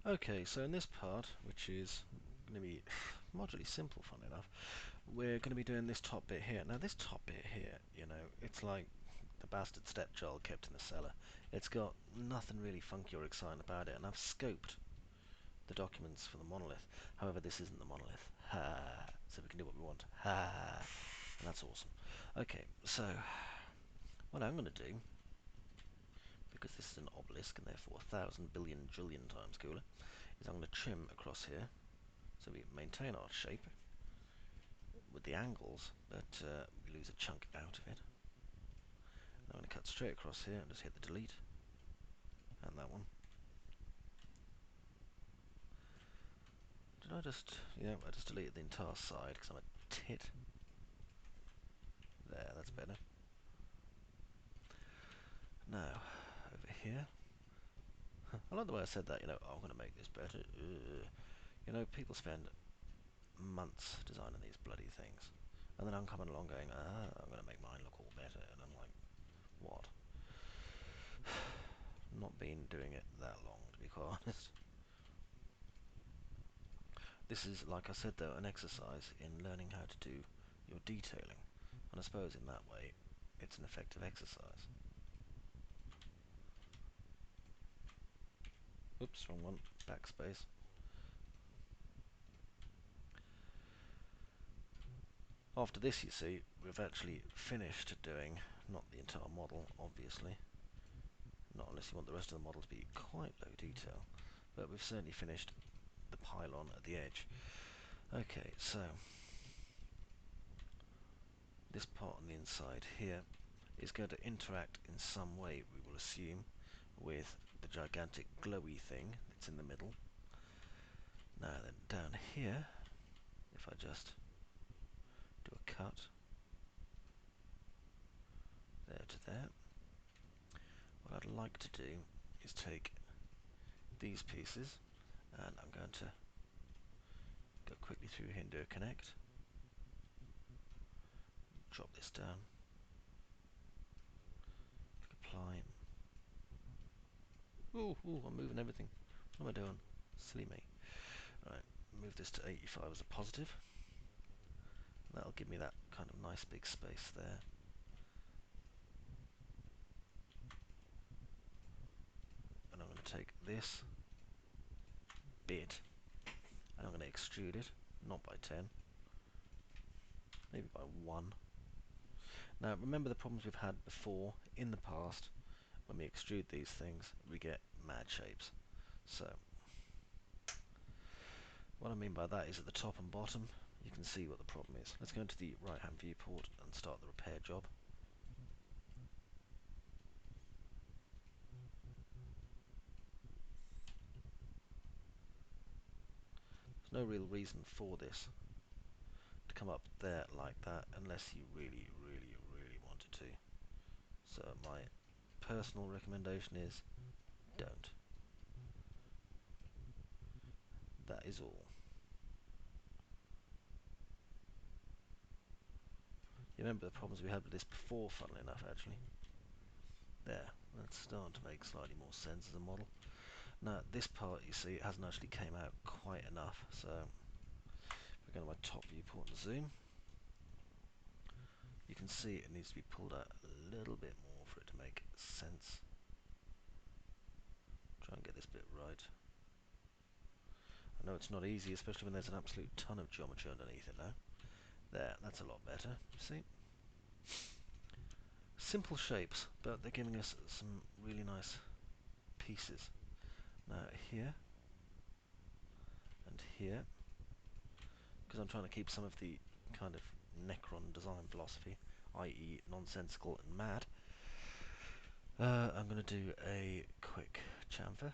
Okay, so in this part, which is going to be moderately simple, fun enough, we're going to be doing this top bit here. Now this top bit here, you know, it's like the bastard stepchild kept in the cellar. It's got nothing really funky or exciting about it, and I've scoped the documents for the monolith. However, this isn't the monolith. Ha! So we can do what we want. Ha! And that's awesome. Okay, so what I'm going to do, because this is an obelisk and therefore 1,000 billion trillion times cooler, is I'm going to trim across here so we maintain our shape with the angles, but we lose a chunk out of it. And I'm going to cut straight across here and just hit the delete, and that one. Did I just... yeah, I just deleted the entire side because I'm a tit. There, that's better. Now, over here. I like the way I said that, you know, oh, I'm going to make this better. You know, people spend months designing these bloody things. And then I'm coming along going, I'm going to make mine look all better. And I'm like, what? Not been doing it that long, to be quite honest. This is, like I said though, an exercise in learning how to do your detailing. And I suppose in that way, it's an effective exercise. Oops, wrong one. Backspace. After this, you see, we've actually finished doing, not the entire model, obviously, not unless you want the rest of the model to be quite low detail, but we've certainly finished the pylon at the edge. Okay, so this part on the inside here is going to interact in some way, we will assume, with the gigantic glowy thing that's in the middle. Now then, down here, if I just do a cut there to there, what I'd like to do is take these pieces, and I'm going to go quickly through here and do a connect, drop this down, apply. Ooh, I'm moving everything. What am I doing? Silly me. Right, move this to 85 as a positive. That'll give me that kind of nice big space there. And I'm going to take this bit and I'm going to extrude it, not by 10, maybe by 1. Now remember the problems we've had before in the past. When we extrude these things, we get mad shapes. So what I mean by that is at the top and bottom, you can see what the problem is. Let's go into the right hand viewport and start the repair job. There's no real reason for this to come up there like that unless you really, really, really wanted to. So my personal recommendation is don't. That is all. You remember the problems we had with this before, funnily enough, actually. There, that's starting to make slightly more sense as a model. Now, this part, you see, it hasn't actually came out quite enough, so if I go to my top viewport and zoom, you can see it needs to be pulled out a little bit more for it to make sense. Try and get this bit right. I know it's not easy, especially when there's an absolute ton of geometry underneath it now. There, that's a lot better, you see. Simple shapes, but they're giving us some really nice pieces. Now here, and here, because I'm trying to keep some of the kind of Necron design philosophy, i.e. nonsensical and mad, I'm going to do a quick chamfer.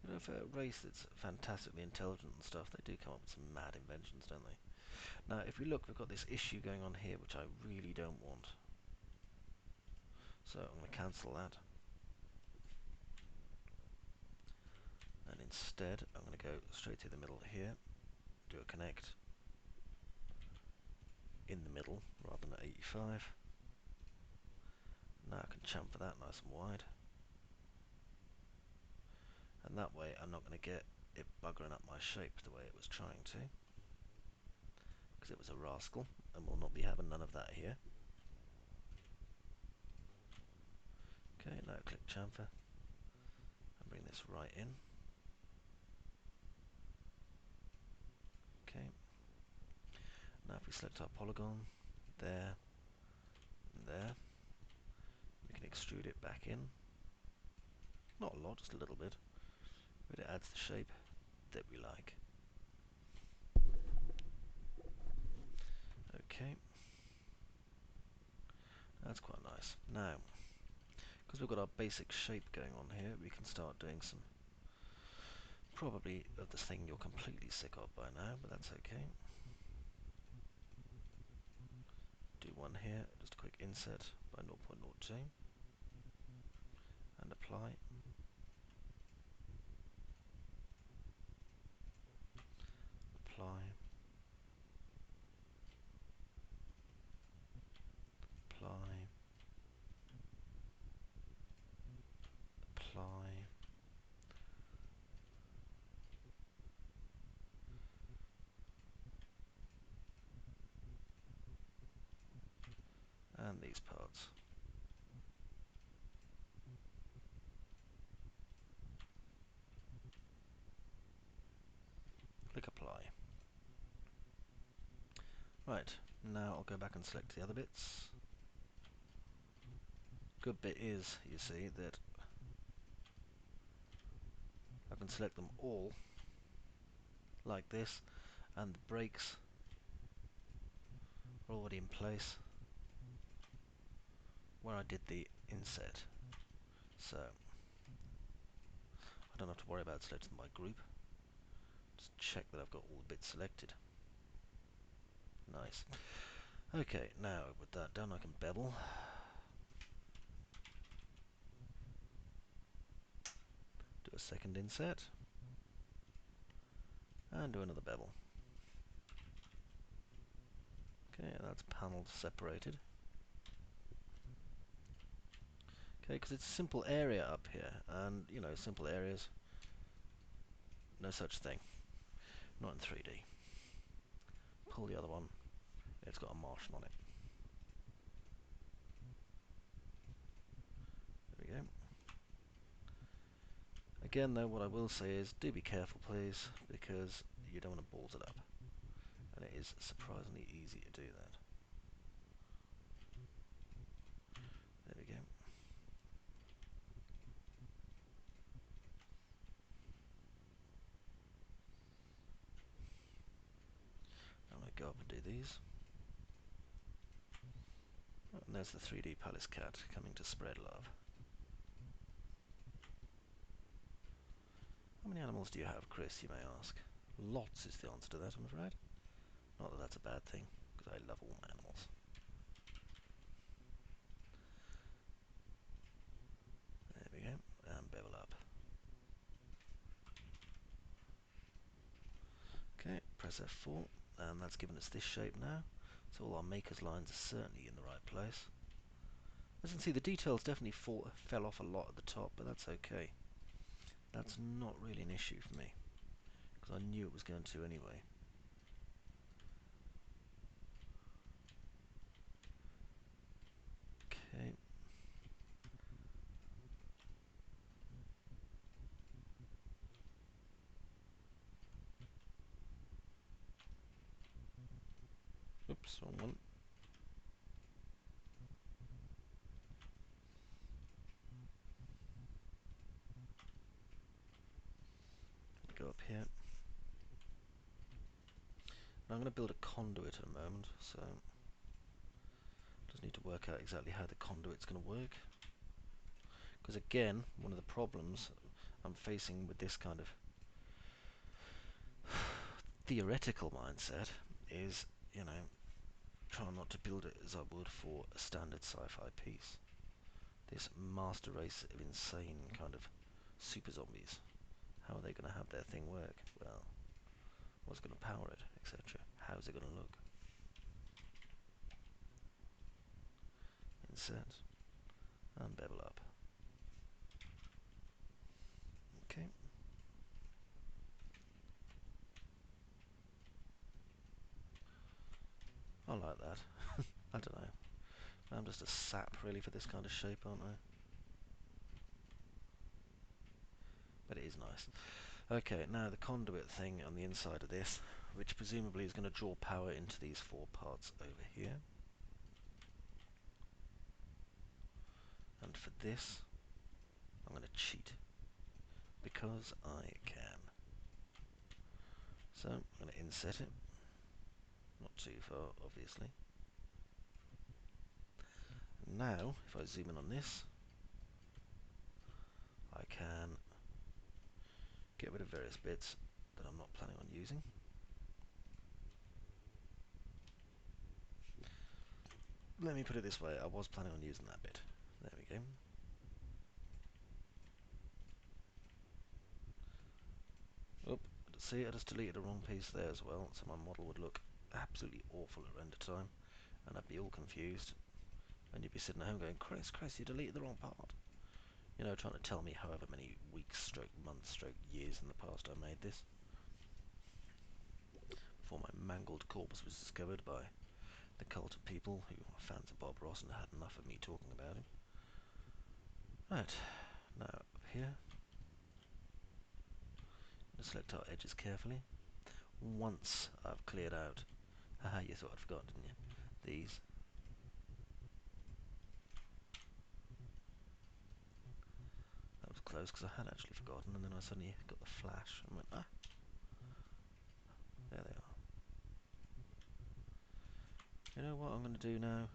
You know, for a race that's fantastically intelligent and stuff, they do come up with some mad inventions, don't they? Now, if we look, we've got this issue going on here, which I really don't want. So I'm going to cancel that. And instead, I'm going to go straight through the middle here, do a connect in the middle rather than at 85. Now I can chamfer that nice and wide. And That way I'm not going to get it buggering up my shape the way it was trying to, because it was a rascal, and we'll not be having none of that here. Okay, now click chamfer and bring this right in. Okay, now if we select our polygon, there, and there, we can extrude it back in. Not a lot, just a little bit, but it adds the shape that we like. Okay, that's quite nice. Now, because we've got our basic shape going on here, we can start doing some, probably of the thing you're completely sick of by now, but that's okay. Do one here, just a quick inset by 0.02, and apply. Apply. Apply. Apply. And these parts. Click apply. Right, now I'll go back and select the other bits. Good bit is, you see, that I can select them all like this, and the brakes are already in place where I did the inset. So I don't have to worry about selecting my group. Just check that I've got all the bits selected. Nice. Okay, now with that done I can bevel. Do a second inset. And do another bevel. Okay, that's panel separated. Okay, because it's a simple area up here, and you know, simple areas, no such thing. Not in 3D. Pull the other one, it's got a Martian on it. There we go. Again though, what I will say is, do be careful please, because you don't want to balls it up. And it is surprisingly easy to do that. There we go. I'm going to go up and do these. Oh, and there's the 3D Palace Cat coming to spread love. How many animals do you have, Chris, you may ask? Lots is the answer to that, I'm afraid. Not that that's a bad thing, because I love all my animals. There we go, and bevel up. Okay, press F4, and that's given us this shape now. So all our maker's lines are certainly in the right place. As you can see, the details definitely fell off a lot at the top, but that's okay. That's not really an issue for me, because I knew it was going to anyway. Okay. Oops, wrong one. Go up here. Now I'm going to build a conduit in a moment, so just need to work out exactly how the conduit's going to work. Because again, one of the problems I'm facing with this kind of theoretical mindset is, you know, trying not to build it as I would for a standard sci-fi piece. This master race of insane kind of super zombies. How are they going to have their thing work? Well, what's going to power it, etc. How's it going to look? Inset and bevel up. Okay. like that. I don't know. I'm just a sap really for this kind of shape, aren't I? But it is nice. Okay, now the conduit thing on the inside of this, which presumably is going to draw power into these four parts over here. And for this, I'm going to cheat. Because I can. So, I'm going to inset it. Not too far, obviously. Now, if I zoom in on this, I can get rid of various bits that I'm not planning on using. Let me put it this way, I was planning on using that bit. There we go. Oop, see, I just deleted the wrong piece there as well, so my model would look absolutely awful at render time, and I'd be all confused, and you'd be sitting at home going, Chris, you deleted the wrong part. You know, trying to tell me however many weeks, stroke months, stroke years in the past I made this. Before my mangled corpse was discovered by the cult of people who are fans of Bob Ross and had enough of me talking about him. Right, now up here, let's select our edges carefully. Once I've cleared out, haha, you thought I'd forgotten, didn't you? These. That was close because I had actually forgotten, and then I suddenly got the flash and went, ah, there they are. You know what I'm going to do now?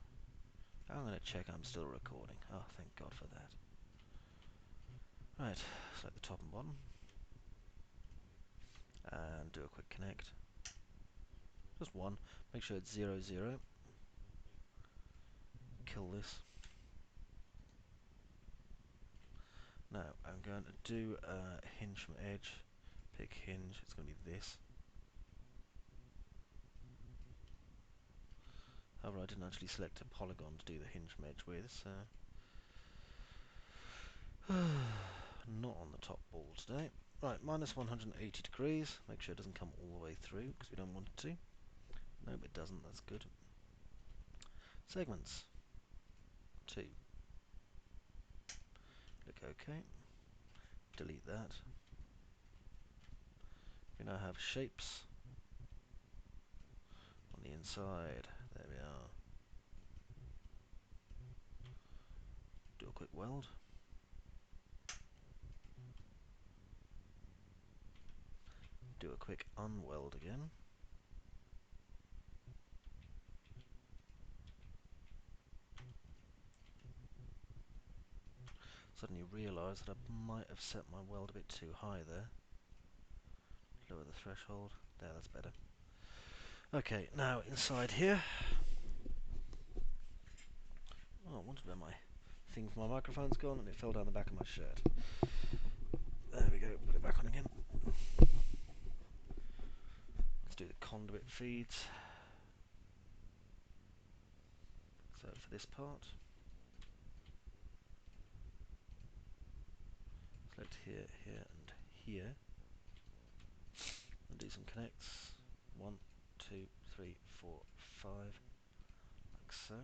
I'm going to check I'm still recording. Oh, thank God for that. Right, select the top and bottom, and do a quick connect. Just one. Make sure it's 0, 0. Kill this. Now, I'm going to do a hinge from edge. Pick hinge, it's going to be this. However, I didn't actually select a polygon to do the hinge from edge with, so... not on the top ball today. Right, minus 180 degrees. Make sure it doesn't come all the way through, because we don't want it to. Nope, it doesn't, that's good. Segments. 2. Click OK. Delete that. We now have shapes on the inside. There we are. Do a quick weld. Do a quick unweld again. Suddenly realise that I might have set my weld a bit too high there. Lower the threshold. There, that's better. Okay, now inside here. Oh, I wondered where my thing for my microphone's gone and it fell down the back of my shirt. There we go, put it back on again. Let's do the conduit feeds. So for this part, select here, here and here. And do some connects. 1, 2, 3, 4, 5, like so.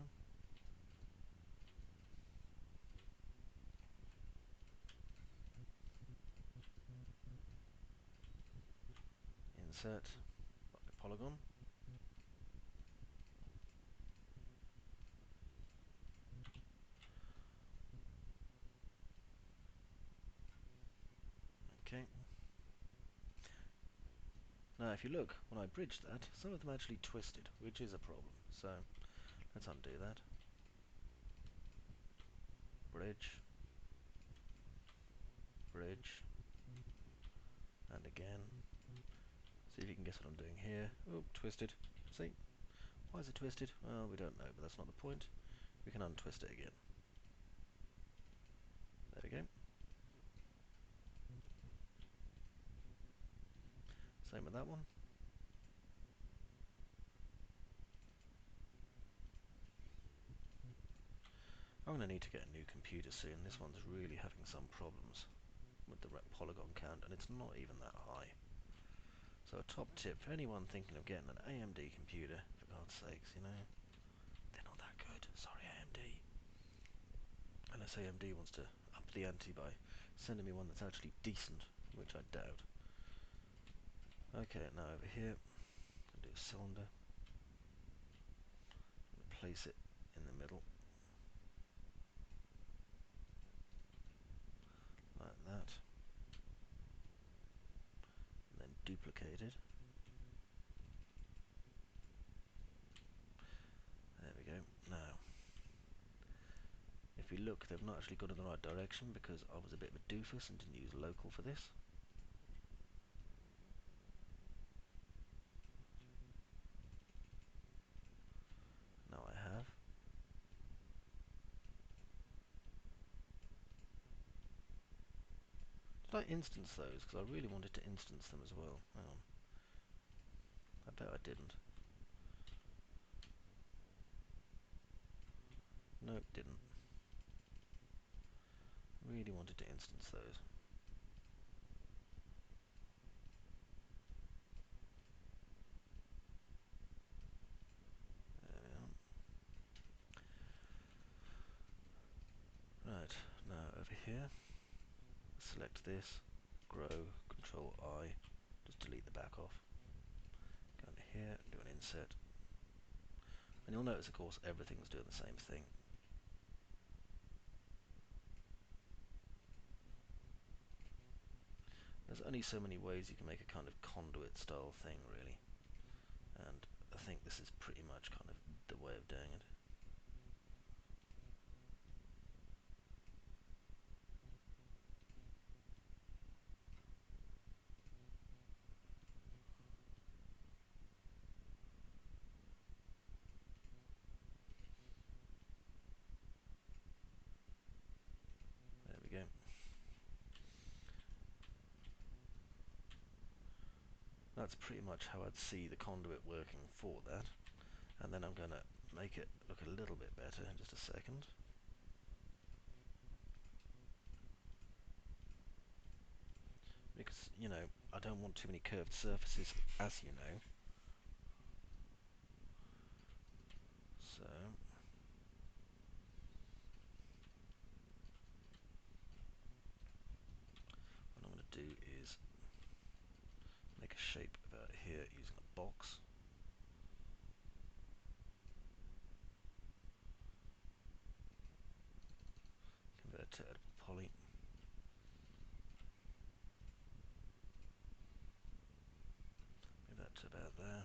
Insert the polygon. Okay. Now if you look, when I bridged that, some of them actually twisted, which is a problem. So let's undo that. Bridge. Bridge. And again. See if you can guess what I'm doing here. Oh, twisted. See? Why is it twisted? Well, we don't know, but that's not the point. We can untwist it again. There we go. Same with that one. I'm going to need to get a new computer soon. This one's really having some problems with the polygon count, and it's not even that high. So a top tip for anyone thinking of getting an AMD computer for God's sakes, you know. They're not that good. Sorry, AMD. Unless AMD wants to up the ante by sending me one that's actually decent, which I doubt. Okay, now over here, I'll do a cylinder. Place it in the middle, like that. And then duplicate it. There we go. Now, if we look, they've not actually gone in the right direction because I was a bit of a doofus and didn't use local for this. Now I have. Did I instance those? Because I really wanted to instance them as well. Hang on. I bet I didn't. Nope, didn't. Really wanted to instance those. There we are. Right, now over here, select this, grow, Control I, just delete the back off. Go into here, do an inset. And you'll notice, of course, everything's doing the same thing. There's only so many ways you can make a kind of conduit style thing, really. And I think this is pretty much kind of the way of doing it. There we go. That's pretty much how I'd see the conduit working for that. And then I'm going to make it look a little bit better in just a second. Because, you know, I don't want too many curved surfaces, as you know. So, what I'm going to do is make a shape about here using a box. Convert to editable poly. Move that to about there.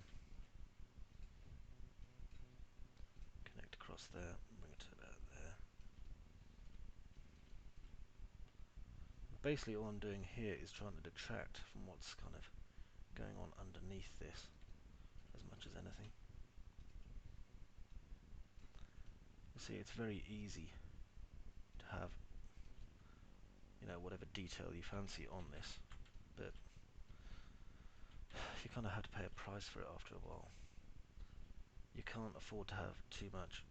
Connect across there, bring it to about there. Basically all I'm doing here is trying to detract from what's kind of going on underneath this as much as anything. You see, it's very easy to have, you know, whatever detail you fancy on this, but you kind of have to pay a price for it after a while. You can't afford to have too much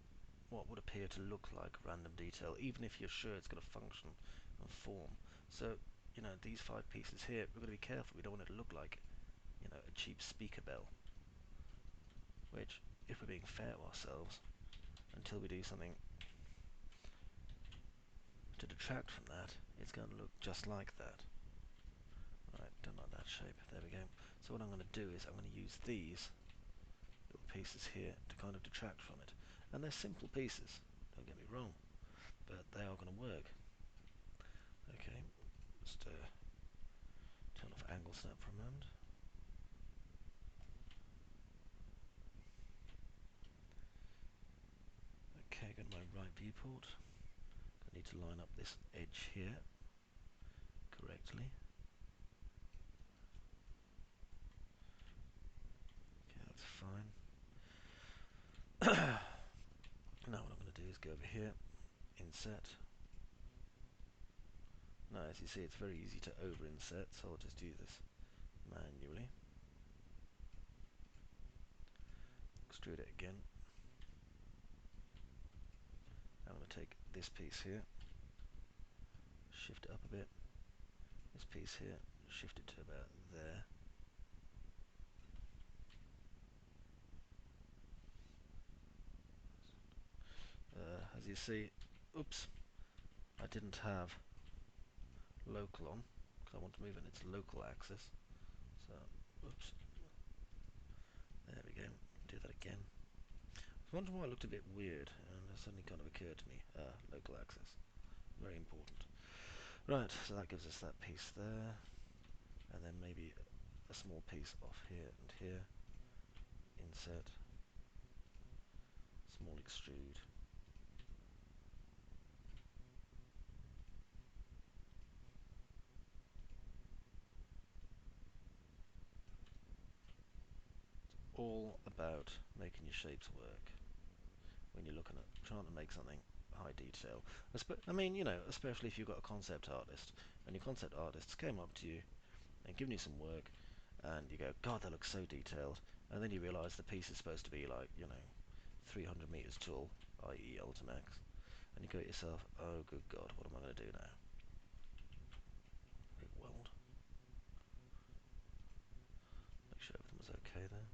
what would appear to look like random detail, even if you're sure it's going to function and form. So, you know, these 5 pieces here, we've got to be careful. We don't want it to look like, you know, a cheap speaker bell. Which, if we're being fair to ourselves, until we do something to detract from that, it's going to look just like that. Right, don't like that shape. There we go. So what I'm going to do is I'm going to use these little pieces here to kind of detract from it. And they're simple pieces, don't get me wrong, but they are going to work. Okay, just turn off angle snap for a moment. Okay, go to my right viewport. I need to line up this edge here correctly. Okay, that's fine. Now what I'm going to do is go over here, inset. Now as you see, it's very easy to over inset, so I'll just do this manually. Extrude it again. I'm going to take this piece here, shift it up a bit. This piece here, shift it to about there. as you see, oops, I didn't have local on, because I want to move in its local axis. So, oops, there we go, do that again. I was wondering why it looked a bit weird, and it suddenly kind of occurred to me, local axis, very important. Right, so that gives us that piece there, and then maybe a small piece off here and here, insert, small extrude, all about making your shapes work when you're looking at trying to make something high detail. I mean, you know, especially if you've got a concept artist and your concept artists came up to you and given you some work and you go, God, that looks so detailed, and then you realise the piece is supposed to be like, you know, 300 meters tall, i.e. Ultimax, and you go to yourself, oh good God, what am I going to do now? Big weld. Make sure everything was okay there.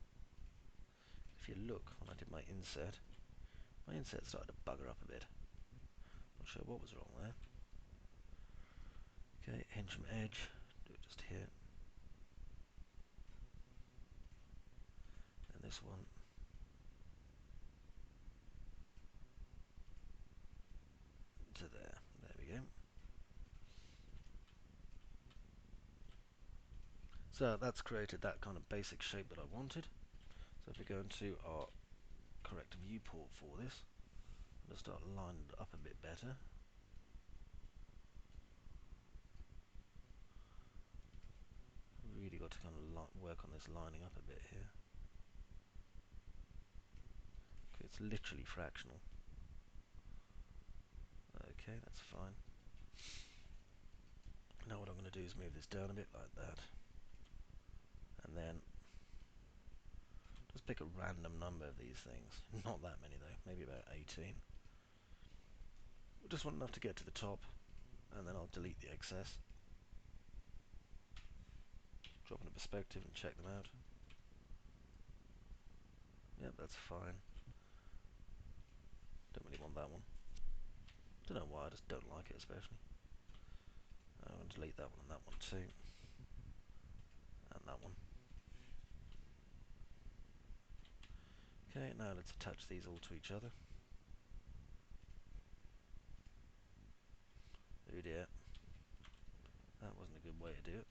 If you look, when I did my inset started to bugger up a bit. Not sure what was wrong there. Okay, hinge from edge, do it just here. And this one. To there. There we go. So that's created that kind of basic shape that I wanted. So if we go into our correct viewport for this, I'm going to start lining it up a bit better. Really got to kind of work on this lining up a bit here. Okay, it's literally fractional. Okay, that's fine. Now what I'm going to do is move this down a bit like that. And then just pick a random number of these things. Not that many though, maybe about 18. Just want enough to get to the top, and then I'll delete the excess. Drop in a perspective and check them out. Yep, that's fine. Don't really want that one. Don't know why, I just don't like it especially. I'm going to delete that one and that one too. And that one. Okay, now let's attach these all to each other. Oh dear. That wasn't a good way to do it.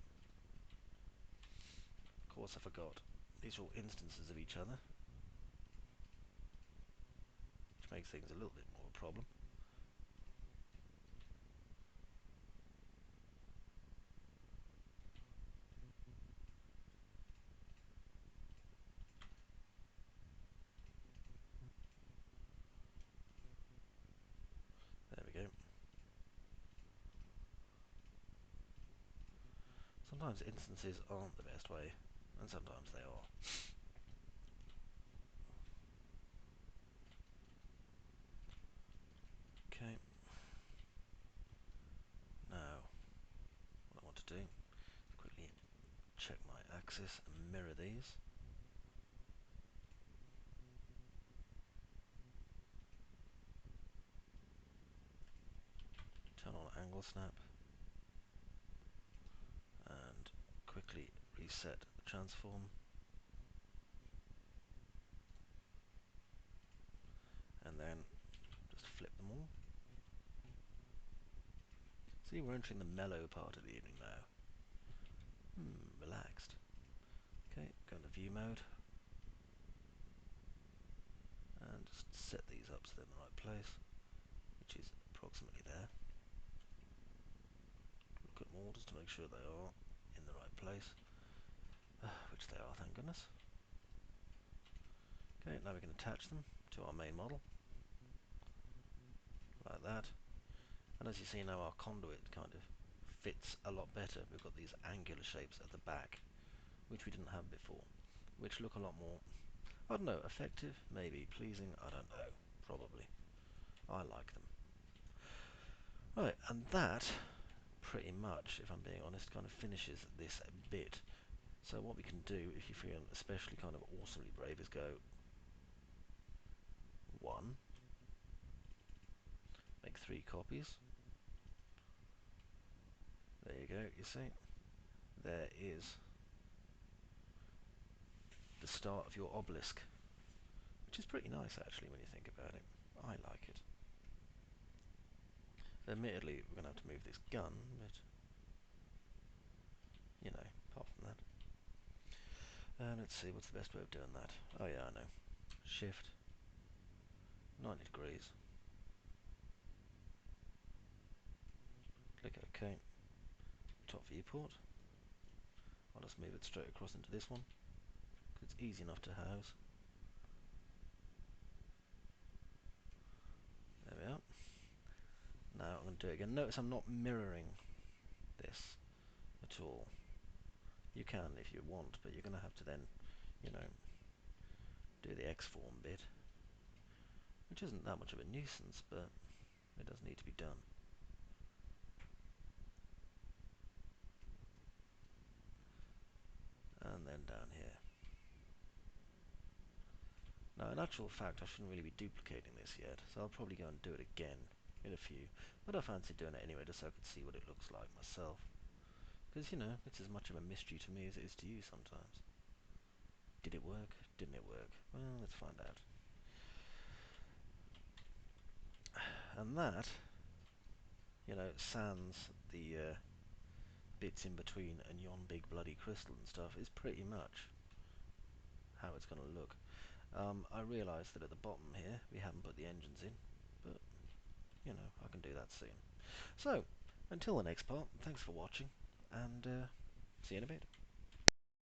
Of course I forgot. These are all instances of each other, which makes things a little bit more of a problem. There we go. Sometimes instances aren't the best way, and sometimes they are. Okay. Now, what I want to do is quickly check my axis and mirror these. Turn on angle snap and quickly reset the transform, and then just flip them all. See, we're entering the mellow part of the evening now. Relaxed. Okay, go into view mode and just set these up so they're in the right place, which is approximately there. Look at them all just to make sure they are in the right place, which they are, thank goodness. Okay, now we can attach them to our main model, like that. And as you see now, our conduit kind of fits a lot better. We've got these angular shapes at the back, which we didn't have before, which look a lot more, I don't know, effective, maybe, pleasing, I don't know, probably. I like them. Right, and that, pretty much, if I'm being honest, kind of finishes this bit. So what we can do, if you feel especially kind of awesomely brave, is go 1, Make 3 copies. There you go, you see. There is the start of your obelisk, which is pretty nice actually when you think about it. I like it. Admittedly, we're going to have to move this gun, but, you know, apart from that. Let's see, what's the best way of doing that? Oh yeah, I know. Shift, 90 degrees. Click OK. Top viewport. I'll just move it straight across into this one, because it's easy enough to house. There we are. Now I'm going to do it again. Notice I'm not mirroring this at all. You can if you want, but you're going to have to then, you know, do the X-form bit, which isn't that much of a nuisance, but it does need to be done. And then down here. Now, in actual fact, I shouldn't really be duplicating this yet, so I'll probably go and do it again in a few. But I fancy doing it anyway, just so I could see what it looks like myself. Because, you know, it's as much of a mystery to me as it is to you sometimes. Did it work? Didn't it work? Well, let's find out. And that, you know, sans the bits in between and yon big bloody crystal and stuff, is pretty much how it's going to look. I realise that at the bottom here we haven't put the engines in, but, you know, I can do that soon. So, until the next part, thanks for watching, and see you in a bit.